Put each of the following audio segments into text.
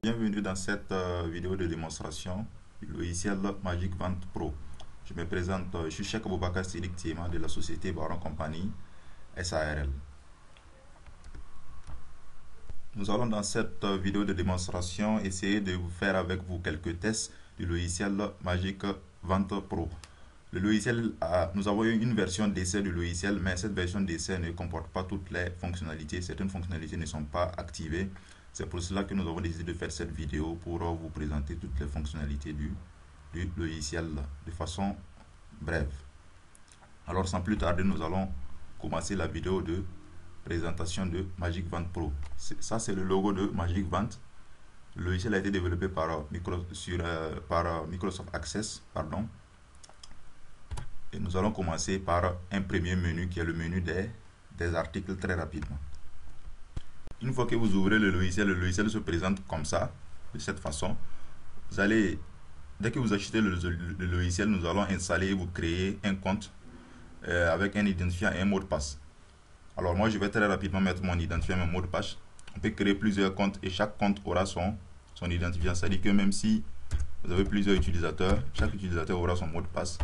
Bienvenue dans cette vidéo de démonstration du logiciel Magic Vente Pro. Je me présente, je suis Cheikh Aboubakar Sidik Thiema de la société Baron Compagnie SARL. Nous allons dans cette vidéo de démonstration essayer de vous faire avec vous quelques tests du logiciel Magic Vente Pro. Le logiciel, nous avons eu une version d'essai du logiciel, mais cette version d'essai ne comporte pas toutes les fonctionnalités. Certaines fonctionnalités ne sont pas activées. C'est pour cela que nous avons décidé de faire cette vidéo pour vous présenter toutes les fonctionnalités du logiciel de façon brève. Alors sans plus tarder, nous allons commencer la vidéo de présentation de Magic Vente Pro. Ça, c'est le logo de Magic Vente. Le logiciel a été développé par Microsoft Access. Et nous allons commencer par un premier menu qui est le menu des articles très rapidement. Une fois que vous ouvrez le logiciel se présente comme ça, de cette façon. Dès que vous achetez le logiciel, nous allons installer et vous créer un compte avec un identifiant et un mot de passe. Alors moi, je vais très rapidement mettre mon identifiant et mon mot de passe. On peut créer plusieurs comptes et chaque compte aura son identifiant. C'est-à-dire que même si vous avez plusieurs utilisateurs, chaque utilisateur aura son mot de passe.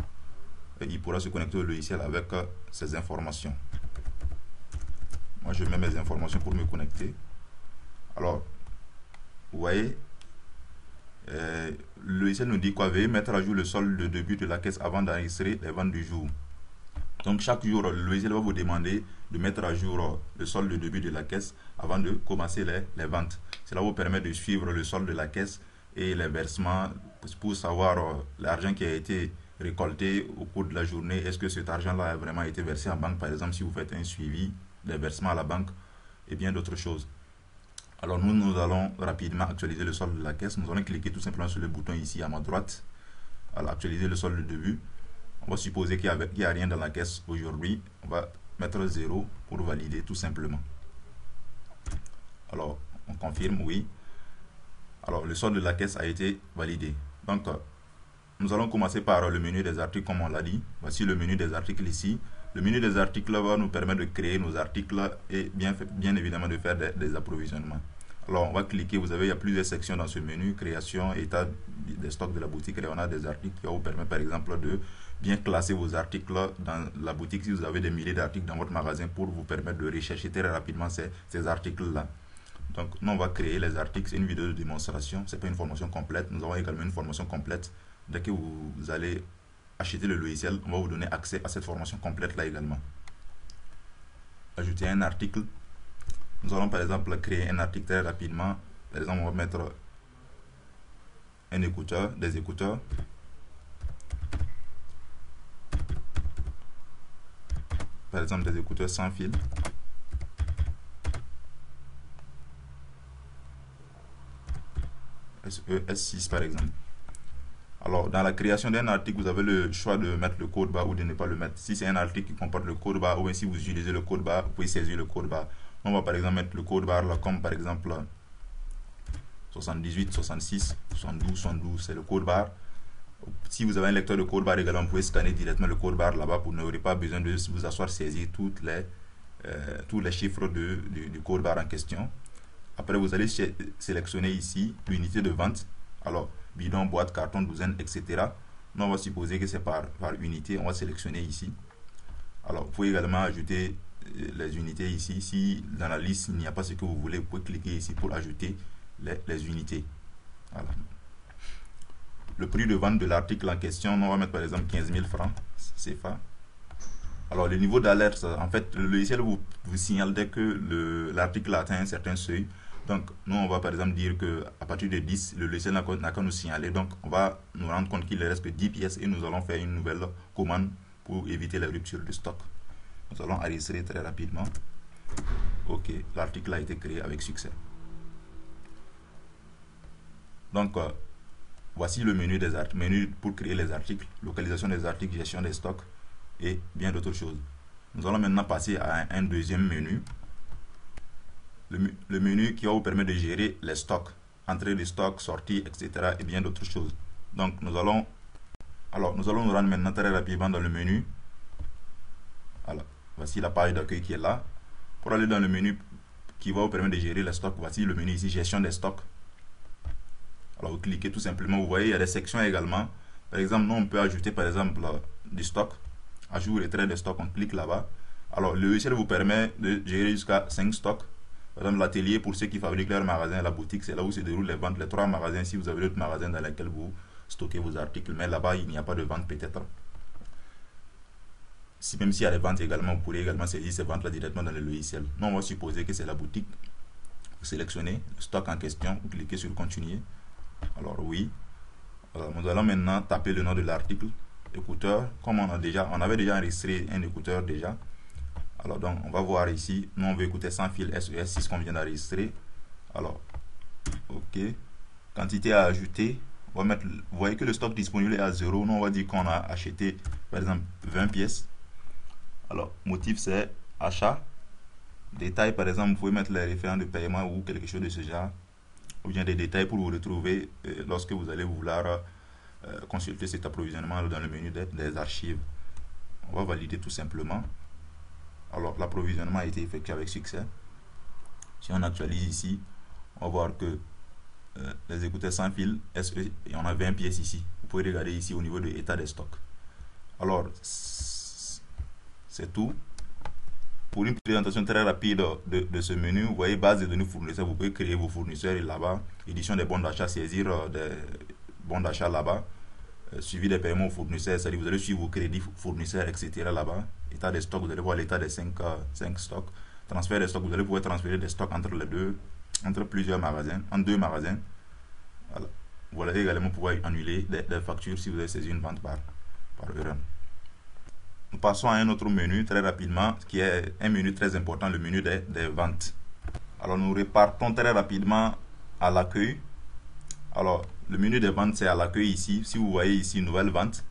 Et il pourra se connecter au logiciel avec ces informations. Moi, je mets mes informations pour me connecter. Alors, vous voyez, le logiciel nous dit quoi? Veuillez mettre à jour le solde de début de la caisse avant d'enregistrer les ventes du jour. Donc, chaque jour, le logiciel va vous demander de mettre à jour le solde de début de la caisse avant de commencer les ventes. Cela vous permet de suivre le solde de la caisse et les versements pour savoir l'argent qui a été récolté au cours de la journée. Est-ce que cet argent-là a vraiment été versé en banque? Par exemple, si vous faites un suivi des versements à la banque et bien d'autres choses. Alors nous allons rapidement actualiser le solde de la caisse. Nous allons cliquer tout simplement sur le bouton ici à ma droite. Alors actualiser le solde de début. On va supposer qu'il n'y a rien dans la caisse aujourd'hui. On va mettre 0 pour valider tout simplement. Alors on confirme oui. Alors le solde de la caisse a été validé. Donc nous allons commencer par le menu des articles comme on l'a dit. Voici le menu des articles ici. Le menu des articles va nous permettre de créer nos articles et bien évidemment de faire des approvisionnements. Alors on va cliquer, il y a plusieurs sections dans ce menu, création, état des stocks de la boutique, et on a des articles qui va vous permettre par exemple de bien classer vos articles dans la boutique si vous avez des milliers d'articles dans votre magasin pour vous permettre de rechercher très rapidement ces articles-là. Donc nous on va créer les articles, c'est une vidéo de démonstration, c'est pas une formation complète, nous avons également une formation complète. Dès que vous allez acheter le logiciel, on va vous donner accès à cette formation complète là également. Ajouter un article. Nous allons par exemple créer un article très rapidement. Par exemple, on va mettre un écouteur, des écouteurs. Par exemple, des écouteurs sans fil. S6 par exemple. Alors, dans la création d'un article, vous avez le choix de mettre le code barre ou de ne pas le mettre. Si c'est un article qui comporte le code barre, ou bien si vous utilisez le code barre, vous pouvez saisir le code barre. On va par exemple mettre le code barre là, comme par exemple 78, 66, 72, 72, c'est le code barre. Si vous avez un lecteur de code barre également, vous pouvez scanner directement le code barre là-bas. Vous n'aurez pas besoin de vous asseoir, saisir tous les chiffres du code barre en question. Après, vous allez sélectionner ici l'unité de vente. Alors, bidon, boîte, carton, douzaine, etc. Nous, on va supposer que c'est par unité. On va sélectionner ici. Alors, vous pouvez également ajouter les unités ici. Si dans la liste, il n'y a pas ce que vous voulez, vous pouvez cliquer ici pour ajouter les unités. Voilà. Le prix de vente de l'article en question, on va mettre par exemple 15 000 francs CFA. Alors, le niveau d'alerte, en fait, le logiciel vous signale dès que l'article atteint un certain seuil. Donc, nous, on va par exemple dire qu'à partir de 10, le logiciel n'a qu'à nous signaler. Donc, on va nous rendre compte qu'il ne reste que 10 pièces et nous allons faire une nouvelle commande pour éviter la rupture de stock. Nous allons enregistrer très rapidement. Ok, l'article a été créé avec succès. Donc, voici le menu des articles, menu pour créer les articles, localisation des articles, gestion des stocks et bien d'autres choses. Nous allons maintenant passer à un deuxième menu. Le menu qui va vous permettre de gérer les stocks, entrée de stocks, sortie, etc. et bien d'autres choses. Donc nous allons nous rendre maintenant très rapidement dans le menu. Alors, voici la page d'accueil qui est là. Pour aller dans le menu qui va vous permettre de gérer les stocks, voici le menu ici, gestion des stocks. Alors, vous cliquez tout simplement. Vous voyez, il y a des sections également. Par exemple, nous, on peut ajouter, par exemple, du stock. Ajout et trait de stock, on clique là-bas. Alors, le logiciel vous permet de gérer jusqu'à 5 stocks. Par exemple, l'atelier, pour ceux qui fabriquent leur magasin, la boutique, c'est là où se déroulent les ventes. Les 3 magasins, si vous avez d'autres magasins dans lesquels vous stockez vos articles. Mais là-bas, il n'y a pas de vente peut-être. Si, même s'il y a des ventes également, vous pourrez également saisir ces ventes-là directement dans le logiciel. Nous, on va supposer que c'est la boutique. Vous sélectionnez le stock en question, vous cliquez sur continuer. Alors oui. Alors, nous allons maintenant taper le nom de l'article. Écouteur, comme on avait déjà enregistré un écouteur déjà. Alors donc on va voir ici, nous on veut écouter sans fil SES6 qu'on vient d'enregistrer. Alors ok, quantité à ajouter, on va mettre, vous voyez que le stock disponible est à 0, nous on va dire qu'on a acheté par exemple 20 pièces. Alors motif c'est achat, détail par exemple vous pouvez mettre les référents de paiement ou quelque chose de ce genre, ou bien des détails pour vous retrouver lorsque vous allez vouloir consulter cet approvisionnement dans le menu des archives. On va valider tout simplement. Alors l'approvisionnement a été effectué avec succès. Si on actualise ici, on va voir que les écouteurs sans fil SE, et on a 20 pièces ici. Vous pouvez regarder ici au niveau de l'état des stocks. Alors c'est tout. Pour une présentation très rapide de ce menu, vous voyez base de données fournisseurs, vous pouvez créer vos fournisseurs et là-bas, édition des bons d'achat, saisir des bons d'achat là-bas, suivi des paiements aux fournisseurs, c'est-à-dire vous allez suivre vos crédits fournisseurs, etc. là-bas. État des stocks, vous allez voir l'état des 5 stocks. Transfert des stocks, vous allez pouvoir transférer des stocks entre plusieurs magasins, en 2 magasins. Voilà. Vous allez également pouvoir annuler des factures si vous avez saisi une vente par erreur. Nous passons à un autre menu très rapidement, qui est un menu très important, le menu des ventes. Alors nous repartons très rapidement à l'accueil. Alors le menu des ventes c'est à l'accueil ici. Si vous voyez ici nouvelle vente.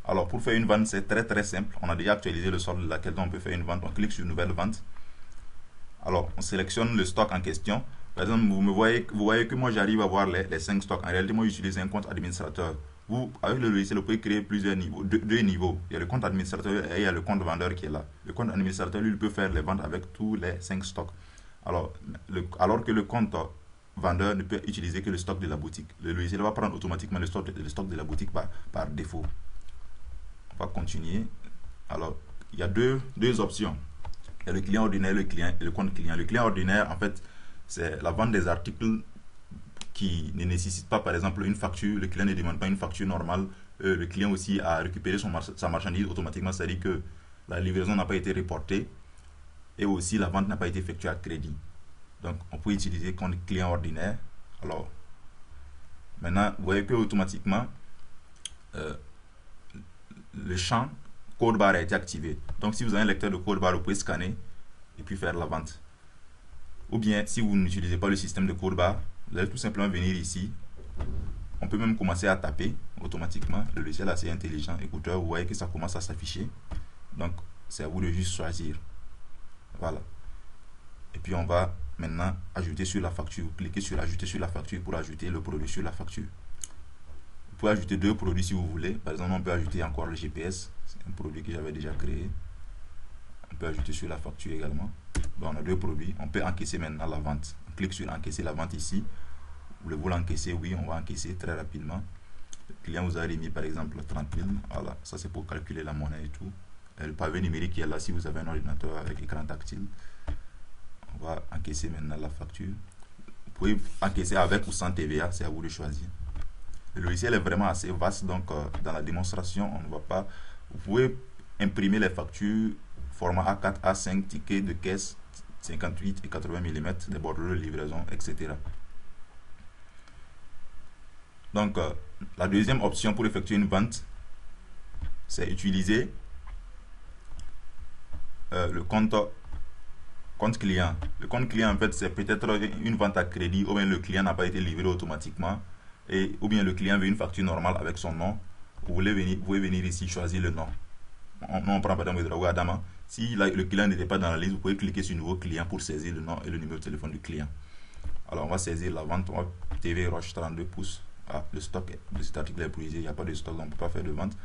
Alors pour faire une vente c'est très simple. On a déjà actualisé le solde de laquelle on peut faire une vente. On clique sur nouvelle vente. Alors on sélectionne le stock en question. Par exemple vous voyez que moi j'arrive à voir les 5 stocks. En réalité moi j'utilise un compte administrateur. Vous, avec le logiciel, vous pouvez créer plusieurs niveaux, deux niveaux. Il y a le compte administrateur et il y a le compte vendeur qui est là. Le compte administrateur, lui, il peut faire les ventes avec tous les 5 stocks. Alors que le compte vendeur ne peut utiliser que le stock de la boutique. Le logiciel va prendre automatiquement le stock de la boutique par défaut. On va continuer. Alors, il y a deux options. Il y a le client ordinaire et le compte client. Le client ordinaire, en fait, c'est la vente des articles qui ne nécessite pas par exemple une facture, le client ne demande pas une facture normale, le client aussi a récupéré sa marchandise automatiquement, c'est-à-dire que la livraison n'a pas été reportée et aussi la vente n'a pas été effectuée à crédit. Donc on peut utiliser compte client ordinaire. Alors maintenant vous voyez que automatiquement le champ code barre a été activé. Donc si vous avez un lecteur de code barre, vous pouvez scanner et puis faire la vente. Ou bien si vous n'utilisez pas le système de code barre, vous allez tout simplement venir ici. On peut même commencer à taper automatiquement. Le logiciel est assez intelligent. Écouteur, vous voyez que ça commence à s'afficher. Donc, c'est à vous de juste choisir. Voilà. Et puis, on va maintenant ajouter sur la facture. Vous cliquez sur ajouter sur la facture pour ajouter le produit sur la facture. Vous pouvez ajouter 2 produits si vous voulez. Par exemple, on peut ajouter encore le GPS. C'est un produit que j'avais déjà créé. On peut ajouter sur la facture également. Donc, on a 2 produits. On peut encaisser maintenant la vente. On clique sur encaisser la vente ici. Voulez-vous l'encaisser? Oui, on va encaisser très rapidement. Le client vous a remis par exemple 30 000. Voilà, ça c'est pour calculer la monnaie et tout. Et le pavé numérique qui est là si vous avez un ordinateur avec écran tactile. On va encaisser maintenant la facture. Vous pouvez encaisser avec ou sans TVA, c'est à vous de choisir. Le logiciel est vraiment assez vaste, donc dans la démonstration, on ne va pas. Vous pouvez imprimer les factures format A4, A5, tickets de caisse 58 et 80 mm, des bordereaux de livraison, etc. Donc, la deuxième option pour effectuer une vente, c'est utiliser le compte client. Le compte client, en fait, c'est peut-être une vente à crédit, ou bien le client n'a pas été livré automatiquement, ou bien le client veut une facture normale avec son nom. Vous pouvez venir ici choisir le nom. On prend par exemple Drago Adama. Si le client n'était pas dans la liste, vous pouvez cliquer sur nouveau client pour saisir le nom et le numéro de téléphone du client. Alors, on va saisir la vente. On va TV Roche 32 pouces. Ah, le stock de cet article est épuisé, il n'y a pas de stock, donc on ne peut pas faire de vente.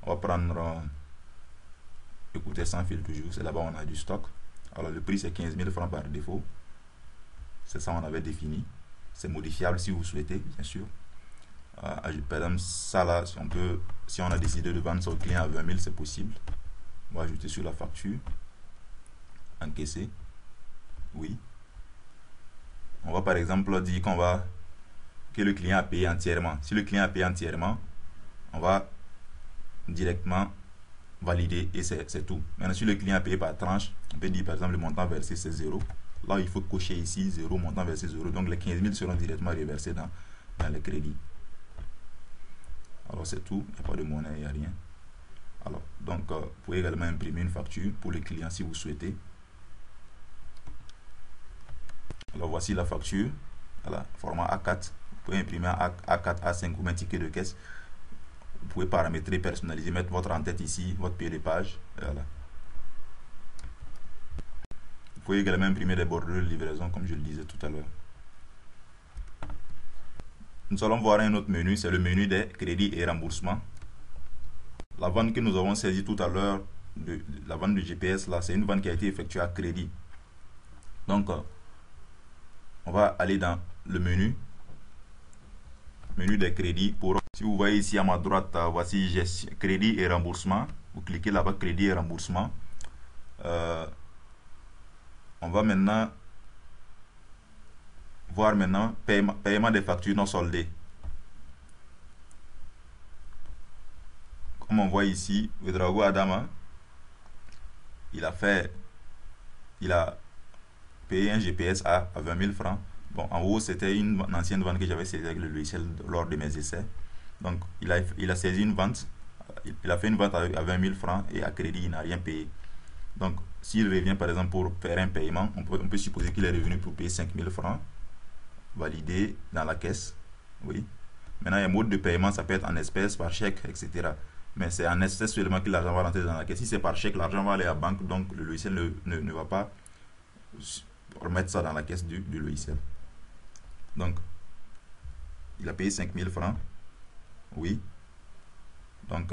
On va prendre écoutez sans fil toujours, c'est là-bas on a du stock. Alors le prix c'est 15 000 francs par défaut. C'est ça on avait défini. C'est modifiable si vous souhaitez, bien sûr. Par exemple, ça là, si on a décidé de vendre ça au client à 20 000, c'est possible. On va ajouter sur la facture. Encaisser. Oui. On va par exemple dire que le client a payé entièrement. Si le client a payé entièrement, on va directement valider et c'est tout. Maintenant, si le client a payé par tranche, on peut dire par exemple le montant versé c'est 0. Là, il faut cocher ici 0, montant versé 0. Donc les 15 000 seront directement reversés dans le crédit. Alors c'est tout, il n'y a pas de monnaie, il n'y a rien. Alors, donc, vous pouvez également imprimer une facture pour le client si vous souhaitez. Alors voici la facture, voilà, format A4. Vous pouvez imprimer A4, A5 ou un ticket de caisse. Vous pouvez paramétrer, personnaliser, mettre votre en-tête ici, votre pied de page. Voilà. Vous pouvez également imprimer des bordereaux de livraison comme je le disais tout à l'heure. Nous allons voir un autre menu, c'est le menu des crédits et remboursements. La vente que nous avons saisie tout à l'heure, la vente du GPS, là, c'est une vente qui a été effectuée à crédit. Donc, on va aller dans le menu des crédits. Si vous voyez ici à ma droite, voici gestion, crédit et remboursement. Vous cliquez là-bas, crédit et remboursement. On va maintenant voir paiement des factures non soldées. Comme on voit ici, Ouedraogo Adama, il a payé un GPS à 20 000 francs. Bon, en haut, c'était une ancienne vente que j'avais saisie avec le logiciel lors de mes essais. Donc, il a saisi une vente, il a fait une vente à 20 000 francs et à crédit, il n'a rien payé. Donc, s'il revient par exemple pour faire un paiement, on peut supposer qu'il est revenu pour payer 5 000 francs, validé dans la caisse. Oui. Maintenant, un mode de paiement, ça peut être en espèces, par chèque, etc. Mais c'est en espèces seulement que l'argent va rentrer dans la caisse. Si c'est par chèque, l'argent va aller à la banque, donc le logiciel ne va pas remettre ça dans la caisse du logiciel. Donc, il a payé 5 000 francs. Oui. Donc,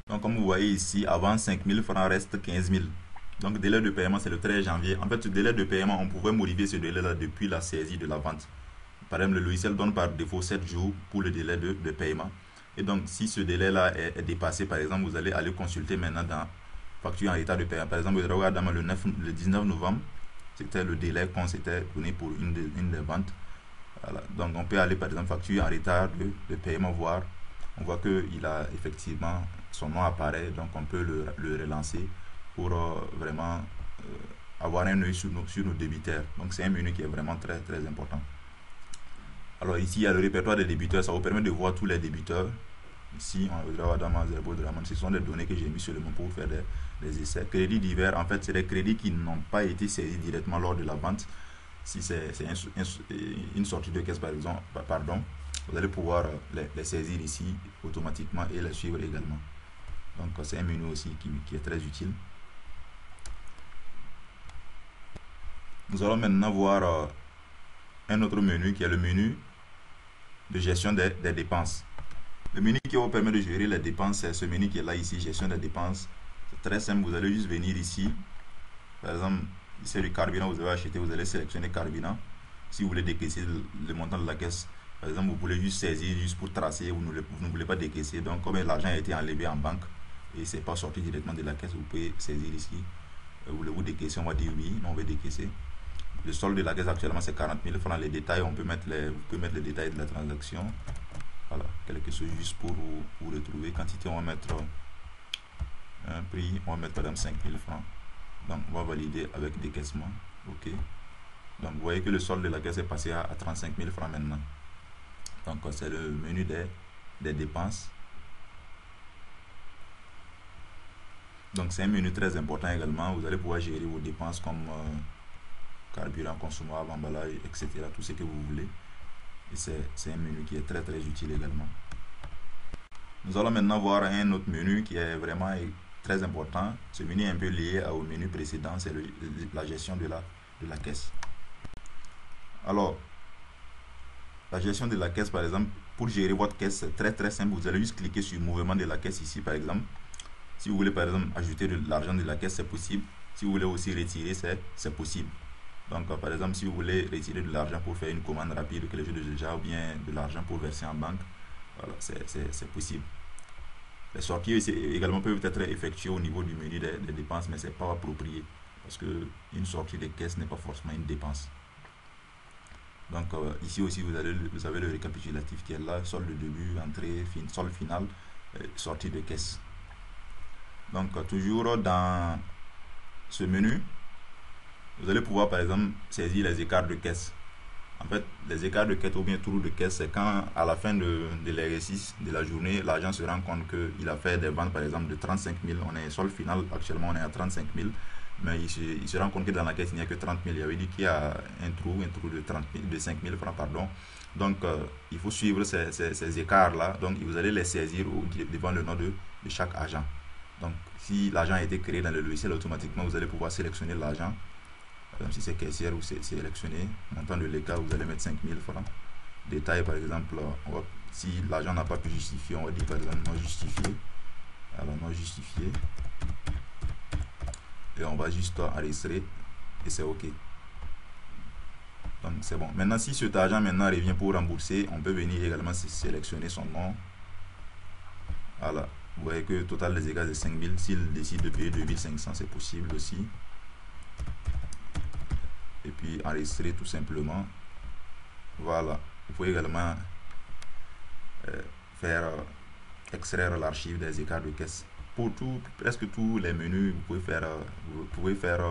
comme vous voyez ici, avant 5 000 francs, reste 15 000. Donc, délai de paiement, c'est le 13 janvier. En fait, ce délai de paiement, on pouvait modifier ce délai-là depuis la saisie de la vente. Par exemple, le logiciel donne par défaut 7 jours pour le délai de paiement. Et donc, si ce délai-là est dépassé, par exemple, vous allez aller consulter maintenant dans facture en état de paiement. Par exemple, le 19 novembre, c'était le délai qu'on s'était donné pour une des ventes. Voilà. Donc, on peut aller, par exemple, facture en retard de paiement, voir. On voit qu'il a effectivement, son nom apparaît, donc on peut le relancer pour vraiment avoir un œil sur nos débiteurs. Donc, c'est un menu qui est vraiment très, très important. Alors, ici, il y a le répertoire des débiteurs. Ça vous permet de voir tous les débiteurs. Ici, ce sont des données que j'ai mis seulement pour faire des essais. Crédits divers, en fait, c'est des crédits qui n'ont pas été saisis directement lors de la vente. Si c'est une sortie de caisse, par exemple, vous allez pouvoir les saisir ici automatiquement et les suivre également. Donc, c'est un menu aussi qui est très utile. Nous allons maintenant voir un autre menu qui est le menu de gestion des dépenses. Le menu qui va vous permettre de gérer les dépenses, c'est ce menu qui est là ici, gestion des dépenses. C'est très simple, vous allez juste venir ici. Par exemple, c'est le carburant, vous avez acheté, vous allez sélectionner carburant. Si vous voulez décaisser le montant de la caisse, par exemple, vous voulez juste saisir, juste pour tracer, vous ne voulez pas décaisser. Donc, comme l'argent a été enlevé en banque et c'est pas sorti directement de la caisse, vous pouvez saisir ici. Voulez-vous décaisser? On va dire oui, on va décaisser. Le solde de la caisse actuellement c'est 40 000 francs. Les détails, vous pouvez mettre les détails de la transaction. Voilà, quelque chose juste pour vous retrouver. Quantité, on va mettre un prix, on va mettre par exemple 5 000 francs. Donc, on va valider avec décaissement. OK. Donc, vous voyez que le solde de la caisse est passé à 35 000 francs maintenant. Donc, c'est le menu des dépenses. Donc, c'est un menu très important également. Vous allez pouvoir gérer vos dépenses comme carburant, consommable, emballage, etc. Tout ce que vous voulez. Et c'est un menu qui est très très utile également. Nous allons maintenant voir un autre menu qui est vraiment très important. Ce menu est un peu lié au menu précédent, c'est la gestion de la caisse. Alors, la gestion de la caisse, par exemple, pour gérer votre caisse, c'est très très simple. Vous allez juste cliquer sur mouvement de la caisse ici, par exemple. Si vous voulez, par exemple, ajouter de l'argent de la caisse, c'est possible. Si vous voulez aussi retirer, c'est possible. Donc, par exemple, si vous voulez retirer de l'argent pour faire une commande rapide, quelque chose de déjà, ou bien de l'argent pour verser en banque, voilà, c'est possible. Les sorties également peuvent être effectuées au niveau du menu des dépenses, mais ce n'est pas approprié parce qu'une sortie de caisse n'est pas forcément une dépense. Donc ici aussi vous avez le récapitulatif qui est là, solde de début, entrée, solde final, sortie de caisse. Donc toujours dans ce menu, vous allez pouvoir par exemple saisir les écarts de caisse. En fait, les écarts de caisse ou bien trous de caisse, c'est quand à la fin de l'exercice de la journée, l'agent se rend compte qu'il a fait des ventes par exemple de 35 000. On est solde final, actuellement on est à 35 000. Mais il se rend compte que dans la caisse il n'y a que 30 000. Il avait dit qu'il y a un trou de 30 000, de 5 000 francs, pardon. Donc il faut suivre ces écarts-là. Donc vous allez les saisir devant le nom de chaque agent. Donc si l'agent a été créé dans le logiciel, automatiquement vous allez pouvoir sélectionner l'agent. Si c'est caissière, vous sélectionnez montant de l'écart, vous allez mettre 5 000 francs. Détail par exemple, si l'agent n'a pas pu justifier, on va dire par exemple non justifié. Alors non justifié. Et on va juste enregistrer et c'est ok. Donc c'est bon. Maintenant si cet agent maintenant revient pour rembourser, on peut venir également sélectionner son nom. Voilà. Vous voyez que le total des écarts est 5 000. S'il décide de payer 2 500, c'est possible aussi. Et puis enregistrer tout simplement. Voilà. Vous pouvez également extraire l'archive des écarts de caisse. Pour presque tous les menus, vous pouvez faire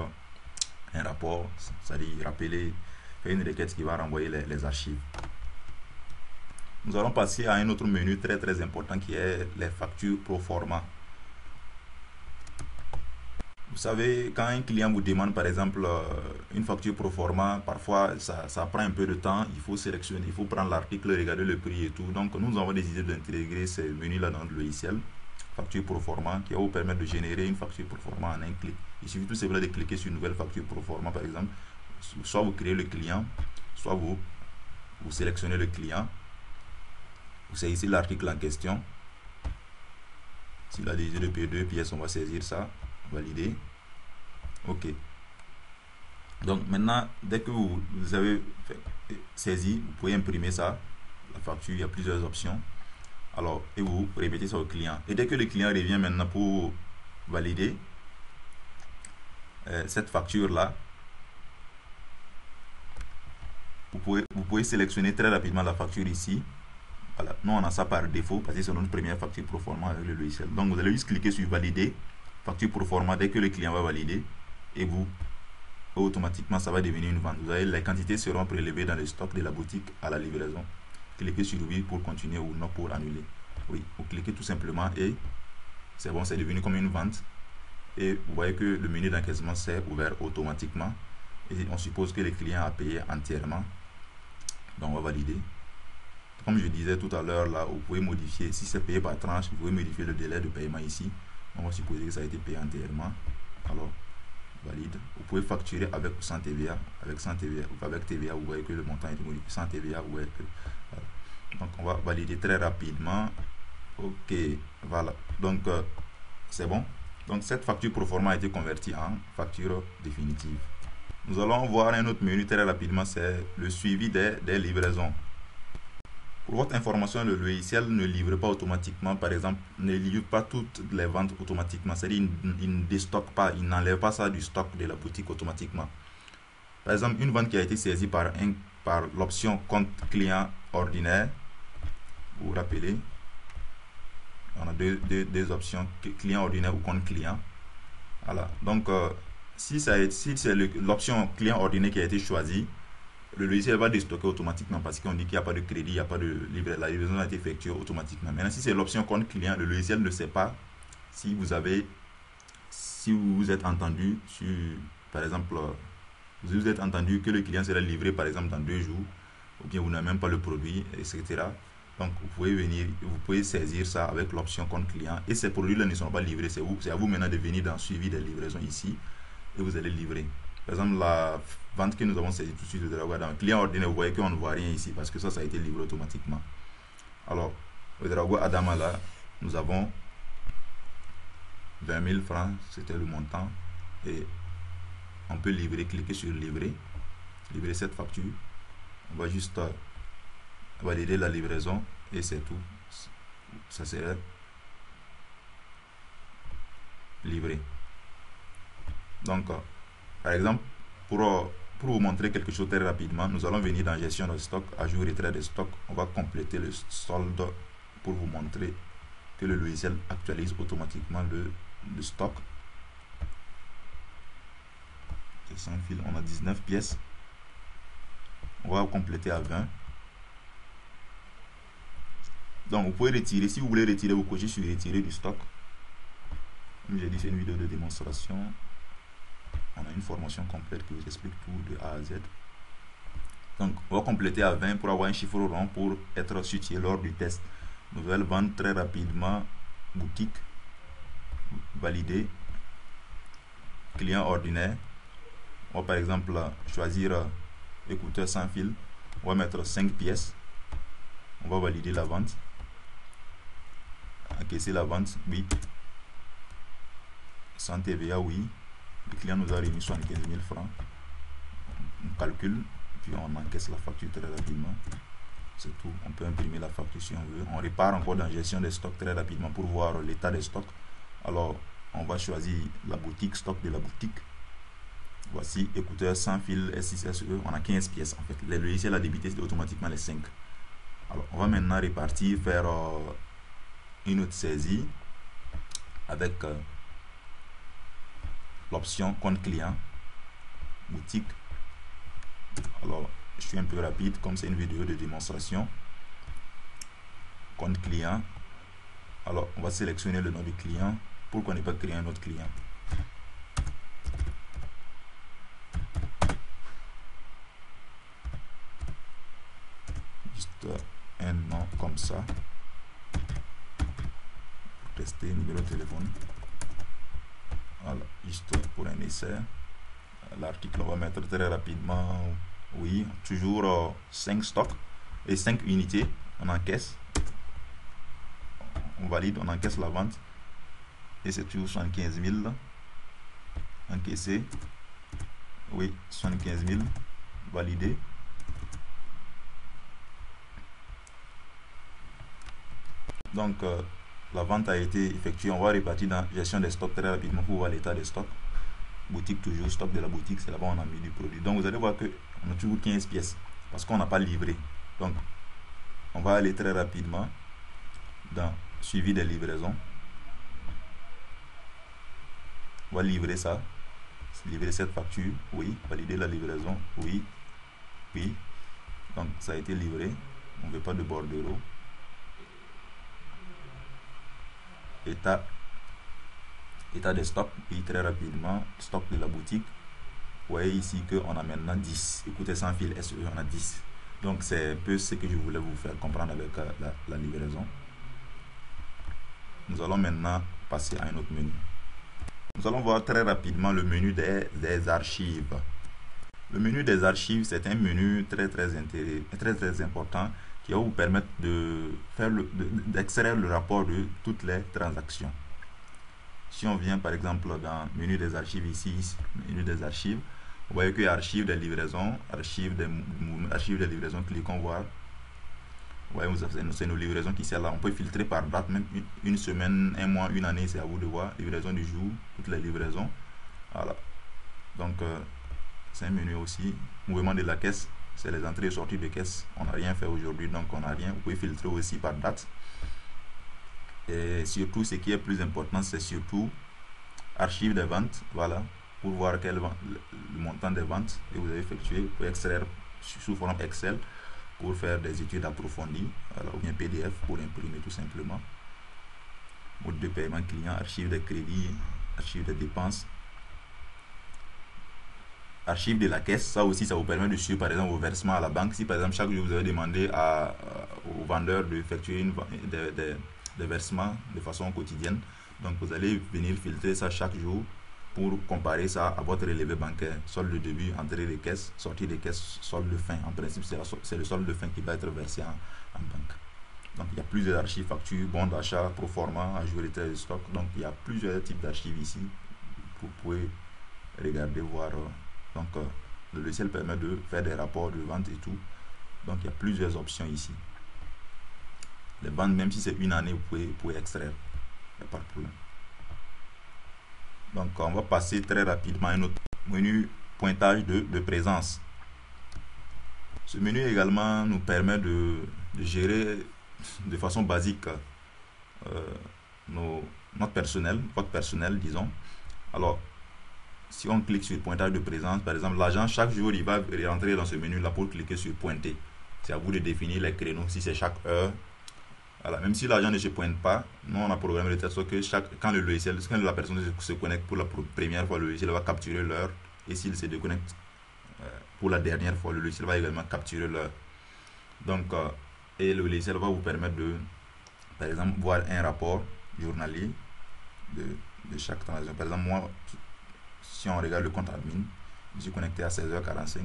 un rapport, c'est-à-dire rappeler, faire une requête qui va renvoyer les archives. Nous allons passer à un autre menu très important qui est les factures pro forma. Vous savez, quand un client vous demande par exemple une facture pro forma, parfois ça prend un peu de temps, il faut sélectionner, il faut prendre l'article, regarder le prix et tout. Donc nous avons décidé d'intégrer ces menus là dans le logiciel, facture pro forma, qui va vous permettre de générer une facture pro forma en un clic. Il suffit tout simplement de cliquer sur une nouvelle facture pro forma par exemple, soit vous créez le client, soit vous sélectionnez le client, vous saisissez l'article en question. S'il a décidé de payer 2 pièces, on va saisir ça. Valider. Ok. Donc maintenant, dès que vous avez saisi, vous pouvez imprimer ça. La facture, il y a plusieurs options. Alors, et vous répétez ça au client. Et dès que le client revient maintenant pour valider cette facture-là, vous pouvez sélectionner très rapidement la facture ici. Voilà. Nous, on a ça par défaut parce que c'est notre première facture pro forma avec le logiciel. Donc, vous allez juste cliquer sur valider. Facture pro forma, dès que le client va valider, et vous, automatiquement, ça va devenir une vente. Vous avez, les quantités seront prélevées dans le stock de la boutique à la livraison. Cliquez sur oui pour continuer ou non pour annuler. Oui, vous cliquez tout simplement et c'est bon, c'est devenu comme une vente. Et vous voyez que le menu d'encaissement s'est ouvert automatiquement. Et on suppose que le client a payé entièrement. Donc on va valider. Comme je disais tout à l'heure, là, vous pouvez modifier, si c'est payé par tranche, vous pouvez modifier le délai de paiement ici. On va supposer que ça a été payé entièrement. Alors, valide. Vous pouvez facturer avec ou sans TVA. Avec sans TVA ou avec TVA, vous voyez que le montant a été modifié. Sans TVA, vous voyez que... Voilà. Donc, on va valider très rapidement. Ok, voilà. Donc, c'est bon. Donc, cette facture pro forma a été convertie en facture définitive. Nous allons voir un autre menu très rapidement, c'est le suivi des livraisons. Pour votre information, le logiciel ne livre pas automatiquement, par exemple, ne livre pas toutes les ventes automatiquement. C'est-à-dire, il ne déstocke pas, il n'enlève pas ça du stock de la boutique automatiquement. Par exemple, une vente qui a été saisie par l'option compte client ordinaire, vous vous rappelez, on a deux options, client ordinaire ou compte client. Voilà. Donc, si c'est l'option client ordinaire qui a été choisie, le logiciel va déstocker automatiquement parce qu'on dit qu'il n'y a pas de crédit, il n'y a pas de livraison, la livraison a été effectuée automatiquement. Maintenant, si c'est l'option compte client, le logiciel ne sait pas si vous vous êtes entendu sur, par exemple, vous vous êtes entendu que le client sera livré par exemple dans 2 jours, ou bien vous n'avez même pas le produit, etc. Donc vous pouvez saisir ça avec l'option compte client et ces produits-là ne sont pas livrés, c'est à vous maintenant de venir dans suivi des livraisons ici et vous allez livrer. Par exemple, la vente que nous avons saisie tout de suite de Dragua dans le client ordinaire, vous voyez qu'on ne voit rien ici parce que ça a été livré automatiquement. Alors, le Dragua Adama là, nous avons 20 000 francs, c'était le montant et on peut livrer, cliquer sur livrer. livrer cette facture. On va juste valider la livraison et c'est tout. Ça serait livré. Donc, par exemple, pour vous montrer quelque chose très rapidement, nous allons venir dans gestion de stock, ajout retrait de stock. On va compléter le solde pour vous montrer que le logiciel actualise automatiquement le stock. Sans fil, on a 19 pièces. On va compléter à 20. Donc vous pouvez retirer, si vous voulez retirer, vous cochez sur retirer du stock. Comme j'ai dit, c'est une vidéo de démonstration. On a une formation complète qui vous explique tout de A à Z. Donc on va compléter à 20 pour avoir un chiffre rond pour être situé lors du test. Nouvelle vente très rapidement, boutique, validé, client ordinaire. On va par exemple choisir écouteur sans fil. On va mettre 5 pièces. On va valider la vente. Encaisser la vente, oui. Sans TVA, oui. Le client nous a remis 75 000 francs. On calcule, puis on encaisse la facture très rapidement. C'est tout. On peut imprimer la facture si on veut. On repart encore dans gestion des stocks très rapidement pour voir l'état des stocks. Alors, on va choisir la boutique, stock de la boutique. Voici écouteur sans fil S6SE. On a 15 pièces en fait. Le logiciel a débité automatiquement les 5. Alors, on va maintenant repartir faire une autre saisie avec l'option compte client, boutique. Alors, je suis un peu rapide comme c'est une vidéo de démonstration. Compte client. Alors, on va sélectionner le nom du client pour qu'on n'ait pas créé un autre client. Juste un nom comme ça. Pour tester, numéro de téléphone. Voilà, juste pour un essai. L'article, on va mettre très rapidement. Oui, toujours 5 stocks et 5 unités. On encaisse. On valide, on encaisse la vente. Et c'est toujours 75 000. Encaissé. Oui, 75 000. Validé. Donc, la vente a été effectuée. On va repartir dans gestion des stocks très rapidement pour voir l'état des stocks. Boutique toujours, stock de la boutique, c'est là-bas on a mis du produit. Donc vous allez voir que on a toujours 15 pièces parce qu'on n'a pas livré. Donc on va aller très rapidement dans suivi des livraisons. On va livrer ça, livrer cette facture, oui, valider la livraison, oui, oui. Donc ça a été livré, on ne veut pas de bordereau. État des stocks, puis très rapidement, stock de la boutique. Vous voyez ici qu'on a maintenant 10. Écoutez, sans fil SE, on a 10. Donc c'est un peu ce que je voulais vous faire comprendre avec la livraison. Nous allons maintenant passer à un autre menu. Nous allons voir très rapidement le menu des archives. Le menu des archives, c'est un menu très important qui va vous permettre d'extraire le rapport de toutes les transactions. Si on vient par exemple dans le menu des archives ici, menu des archives, vous voyez que archives des livraisons, archives des livraisons, cliquons voir. Vous voyez, c'est nos livraisons qui sont là. On peut filtrer par date, même une semaine, un mois, une année, c'est à vous de voir. Livraison du jour, toutes les livraisons. Voilà. Donc, c'est un menu aussi. Mouvement de la caisse, c'est les entrées et sorties de caisse. On n'a rien fait aujourd'hui, donc on n'a rien. Vous pouvez filtrer aussi par date. Et surtout, ce qui est plus important, c'est surtout archive des ventes, voilà, pour voir le montant des ventes que vous avez effectué. Vous pouvez extraire sous forme Excel pour faire des études approfondies, voilà, ou bien PDF pour imprimer tout simplement. Mode de paiement client, archive des crédits, archive des dépenses, archive de la caisse. Ça aussi, ça vous permet de suivre par exemple vos versements à la banque. Si par exemple chaque jour vous avez demandé au vendeur d'effectuer des versements de façon quotidienne, donc vous allez venir filtrer ça chaque jour pour comparer ça à votre relevé bancaire, solde de début, entrée de caisse, sortie de caisse, solde de fin. En principe, c'est le solde de fin qui va être versé en banque. Donc il y a plusieurs archives, factures, bons d'achat, proforma, ajout retrait de stock. Donc il y a plusieurs types d'archives ici. Vous pouvez regarder, voir. Donc Le logiciel permet de faire des rapports de vente et tout. Donc il y a plusieurs options ici. Les ventes, même si c'est une année, vous pouvez extraire. Il n'y a pas de problème. Donc on va passer très rapidement à un autre menu, pointage de présence. Ce menu également nous permet de gérer de façon basique notre personnel, votre personnel, disons. Alors, si on clique sur pointage de présence, par exemple, l'agent, chaque jour, il va rentrer dans ce menu-là pour cliquer sur pointer. C'est à vous de définir les créneaux, si c'est chaque heure. Voilà. Même si l'agent ne se pointe pas, nous, on a programmé de telle sorte que quand la personne se connecte pour la première fois, le logiciel va capturer l'heure. Et s'il se déconnecte pour la dernière fois, le logiciel va également capturer l'heure. Donc, et le logiciel va vous permettre de, par exemple, voir un rapport journalier de chaque transaction. Par exemple, moi, si on regarde le compte admin, je suis connecté à 16h45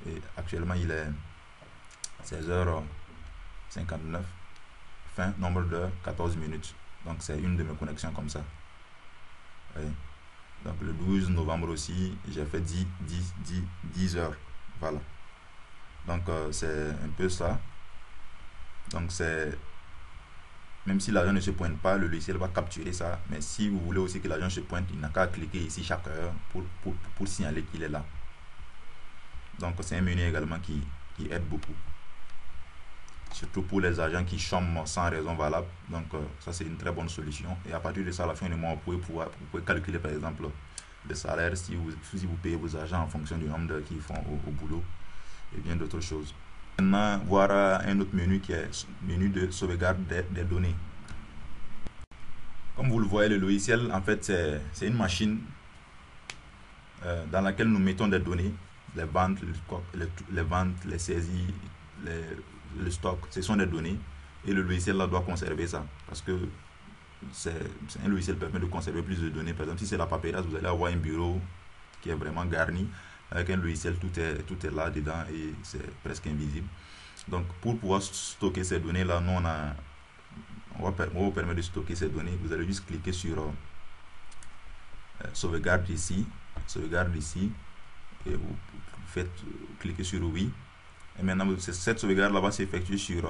et actuellement il est 16h59, fin, nombre d'heures, 14 minutes. Donc c'est une de mes connexions comme ça. Oui. Donc le 12 novembre aussi, j'ai fait 10 heures. Voilà. Donc c'est un peu ça. Donc c'est... Même si l'agent ne se pointe pas, le logiciel va capturer ça. Mais si vous voulez aussi que l'agent se pointe, il n'a qu'à cliquer ici chaque heure pour signaler qu'il est là. Donc c'est un menu également qui aide beaucoup. Surtout pour les agents qui chôment sans raison valable. Donc ça c'est une très bonne solution. Et à partir de ça, à la fin du mois, vous pouvez calculer par exemple le salaire si vous payez vos agents en fonction du nombre d'heures qu'ils font au boulot et bien d'autres choses. Maintenant, voir un autre menu qui est menu de sauvegarde des données. Comme vous le voyez, le logiciel, en fait, c'est une machine dans laquelle nous mettons des données, les ventes, les saisies, le stock, ce sont des données. Et le logiciel là doit conserver ça. Parce que c'est un logiciel qui permet de conserver plus de données. Par exemple, si c'est la paperasse, vous allez avoir un bureau qui est vraiment garni. Avec un logiciel, tout est là dedans et c'est presque invisible. Donc, pour pouvoir stocker ces données-là, nous, on va vous permettre de stocker ces données. Vous allez juste cliquer sur sauvegarde ici, et vous faites cliquer sur oui. Et maintenant, cette sauvegarde-là va s'effectuer sur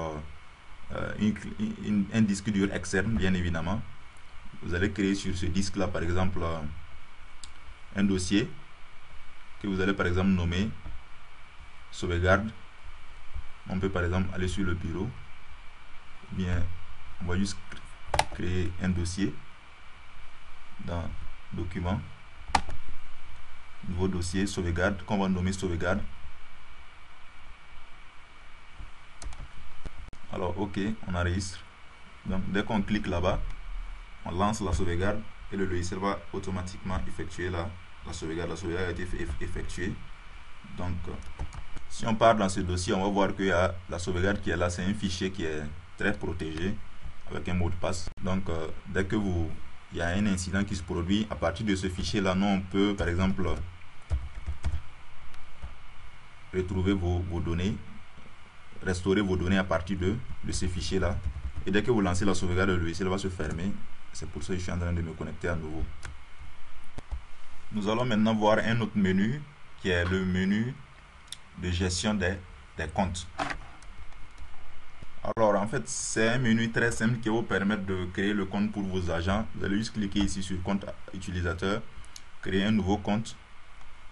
un disque dur externe, bien évidemment. Vous allez créer sur ce disque-là, par exemple, un dossier que vous allez par exemple nommer sauvegarde. On peut par exemple aller sur le bureau, bien on va juste créer un dossier dans document, nouveau dossier sauvegarde qu'on va nommer sauvegarde. Alors ok, on enregistre. Donc dès qu'on clique là-bas, on lance la sauvegarde et le logiciel va automatiquement effectuer la sauvegarde. La sauvegarde a été effectuée. Donc si on part dans ce dossier, on va voir qu'il y a la sauvegarde qui est là. C'est un fichier qui est très protégé avec un mot de passe. Donc dès que il y a un incident qui se produit, à partir de ce fichier là, nous on peut par exemple retrouver vos données, restaurer vos données à partir de ce fichier là. Et dès que vous lancez la sauvegarde, le logiciel va se fermer. C'est pour ça que je suis en train de me connecter à nouveau. Nous allons maintenant voir un autre menu qui est le menu de gestion des comptes. Alors en fait c'est un menu très simple qui va vous permettre de créer le compte pour vos agents. Vous allez juste cliquer ici sur compte utilisateur, créer un nouveau compte,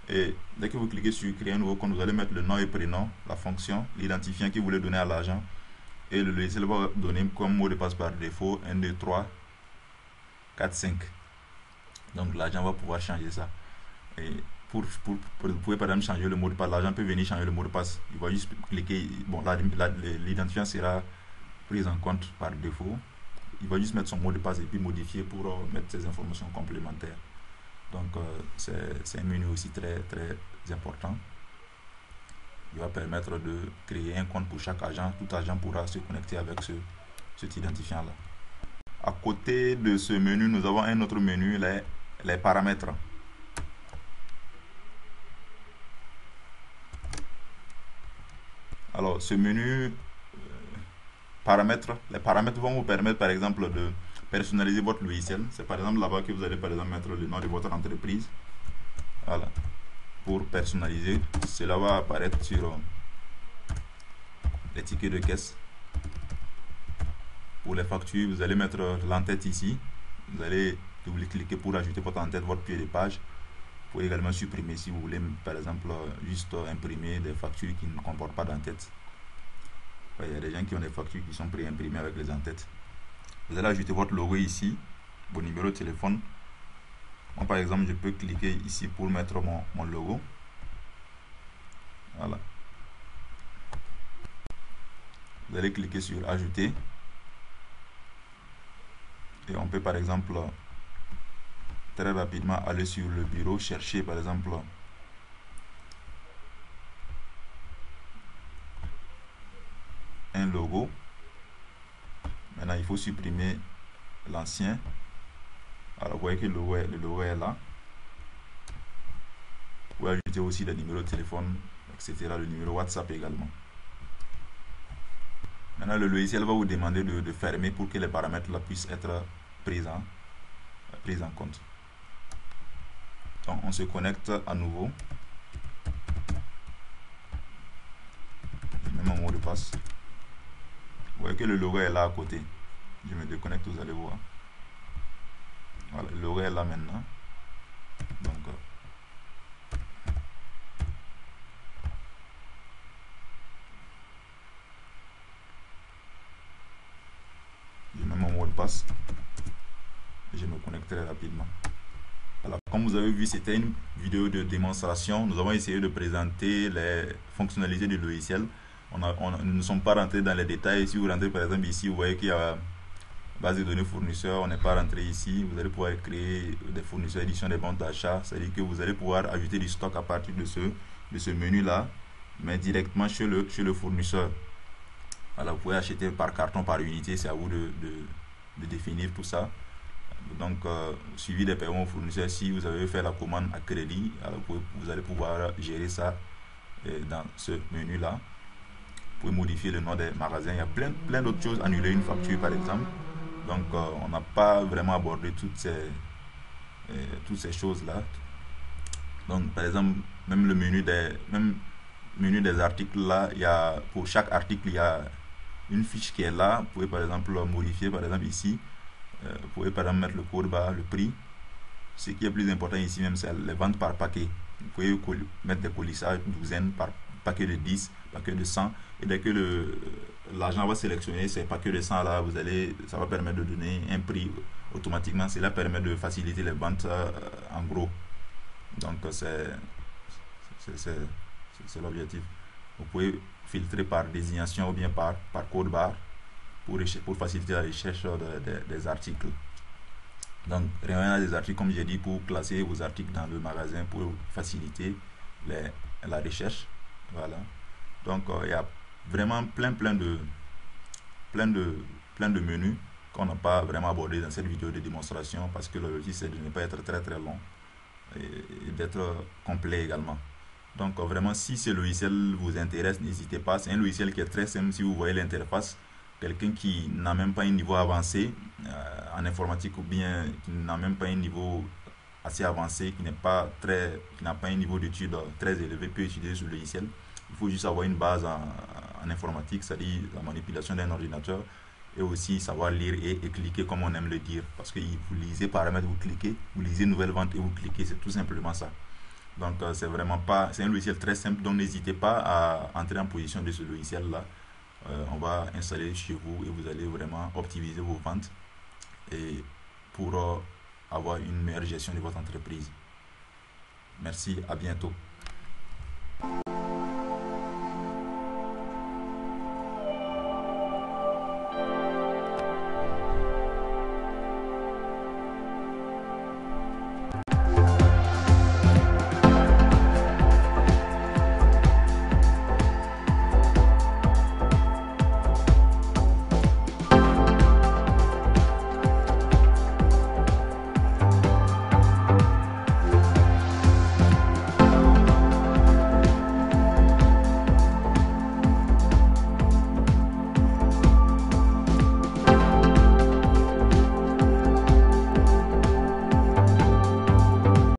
et dès que vous cliquez sur créer un nouveau compte, vous allez mettre le nom et prénom, la fonction, l'identifiant que vous voulez donner à l'agent, et le logiciel va donner comme mot de passe par défaut 1, 2, 3, 4, 5. Donc l'agent va pouvoir changer ça. Et vous pouvez par exemple changer le mot de passe. L'agent peut venir changer le mot de passe. Il va juste cliquer. Bon, l'identifiant sera pris en compte par défaut. Il va juste mettre son mot de passe et puis modifier pour mettre ses informations complémentaires. Donc c'est un menu aussi très important. Il va permettre de créer un compte pour chaque agent. Tout agent pourra se connecter avec cet identifiant là. À côté de ce menu, nous avons un autre menu, les paramètres. Alors, ce menu les paramètres vont vous permettre par exemple de personnaliser votre logiciel. C'est par exemple là-bas que vous allez par exemple mettre le nom de votre entreprise. Voilà. pour personnaliser. Cela va apparaître sur les tickets de caisse. Pour les factures, vous allez mettre l'entête ici. Vous allez double-cliquer pour ajouter votre en-tête, votre pied de page. Vous pouvez également supprimer si vous voulez, par exemple, juste imprimer des factures qui ne comportent pas d'entête. Il y a des gens qui ont des factures qui sont pré-imprimées avec les en-têtes. Vous allez ajouter votre logo ici, vos numéros de téléphone. Moi, par exemple, je peux cliquer ici pour mettre mon logo. Voilà. Vous allez cliquer sur ajouter. Et on peut par exemple très rapidement aller sur le bureau, chercher par exemple un logo. Maintenant, il faut supprimer l'ancien. Alors, vous voyez que le logo est là. Vous pouvez ajouter aussi le numéro de téléphone, etc. Le numéro WhatsApp également. Maintenant, le logiciel va vous demander de fermer pour que les paramètres là puissent être pris en compte. Donc, on se connecte à nouveau. Je mets mon mot de passe. Vous voyez que le logo est là à côté. Je me déconnecte, vous allez voir. Voilà, le logo est là maintenant. Donc, je mets mon mot de passe. Et je me connecterai rapidement. Alors, comme vous avez vu, c'était une vidéo de démonstration. Nous avons essayé de présenter les fonctionnalités du logiciel. Nous ne sommes pas rentrés dans les détails. Si vous rentrez par exemple ici, vous voyez qu'il y a base de données fournisseurs. On n'est pas rentré ici. Vous allez pouvoir créer des fournisseurs, édition des ventes d'achat. C'est-à-dire que vous allez pouvoir ajouter du stock à partir de ce menu-là, mais directement chez le fournisseur. Alors, vous pouvez acheter par carton, par unité. C'est à vous de définir tout ça. Donc, suivi des paiements fournisseurs. Si vous avez fait la commande à crédit, alors vous allez pouvoir gérer ça dans ce menu-là. Vous pouvez modifier le nom des magasins. Il y a plein d'autres choses. Annuler une facture, par exemple. Donc, on n'a pas vraiment abordé toutes ces choses-là. Donc, par exemple, même le menu des articles là, pour chaque article, il y a une fiche qui est là. Vous pouvez par exemple modifier, par exemple ici. Vous pouvez par exemple mettre le code barre, le prix. Ce qui est plus important ici même, c'est les ventes par paquet. Vous pouvez mettre des colissages, douzaines par paquet de 10, paquet de 100. Et dès que l'agent va sélectionner ces paquets de 100 là, ça va permettre de donner un prix automatiquement. Cela permet de faciliter les ventes en gros. Donc c'est l'objectif. Vous pouvez filtrer par désignation ou bien par code barre pour faciliter la recherche des articles. Donc, revenez des articles, comme j'ai dit, pour classer vos articles dans le magasin pour faciliter la recherche. Voilà. Donc, il y a vraiment plein de menus qu'on n'a pas vraiment abordé dans cette vidéo de démonstration parce que l'objectif c'est de ne pas être très long et d'être complet également. Donc, vraiment, si ce logiciel vous intéresse, n'hésitez pas. C'est un logiciel qui est très simple. Si vous voyez l'interface, quelqu'un qui n'a même pas un niveau avancé en informatique ou bien qui n'a même pas un niveau assez avancé, qui n'a pas un niveau d'études très élevé peut utiliser ce logiciel. Il faut juste avoir une base en informatique, c'est-à-dire la manipulation d'un ordinateur et aussi savoir lire et cliquer comme on aime le dire. Parce que vous lisez paramètres, vous cliquez, vous lisez nouvelle vente et vous cliquez, c'est tout simplement ça. Donc c'est un logiciel très simple, donc n'hésitez pas à entrer en position de ce logiciel-là. On va installer chez vous et vous allez vraiment optimiser vos ventes et pour avoir une meilleure gestion de votre entreprise. Merci, à bientôt.